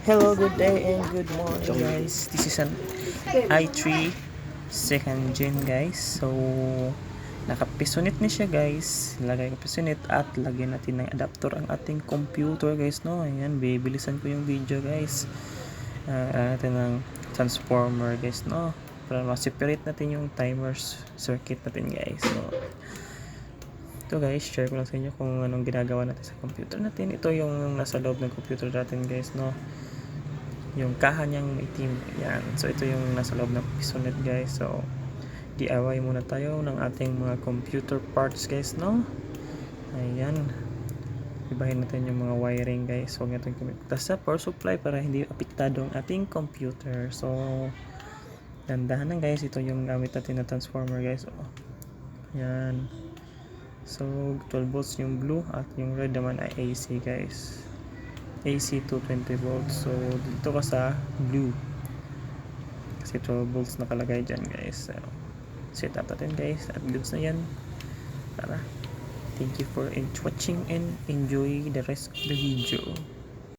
Hello, good day and good morning guys. This is an i3 second gen guys. So nakapisonit na siya guys. Lagay ko pisonit at lagyan natin ng adapter ang ating computer guys, no. Ayan, bibilisan ko yung video guys. Natin ng transformer guys, no. Para ma-separate natin yung timers circuit natin guys. So ito guys, share ko lang sa inyo kung anong ginagawa natin sa computer natin. Ito yung nasa loob ng computer natin guys, no. Yung kaha niyang itim, yan. So ito yung nasa loob ng pisonet guys. So DIY muna tayo ng ating mga computer parts guys, no. Ayan, ibahin natin yung mga wiring guys. Huwag natin kumikta sa power supply para hindi apektado ang ating computer. So dandahan lang guys. Ito yung gamit natin na transformer guys. Yan. So 12 volts yung blue at yung red naman ay AC guys. AC 220 volts. So dito ka sa blue kasi 12 volts nakalagay dyan guys. So, set up natin guys at goods na yan. Tara, thank you for watching and enjoy the rest of the video.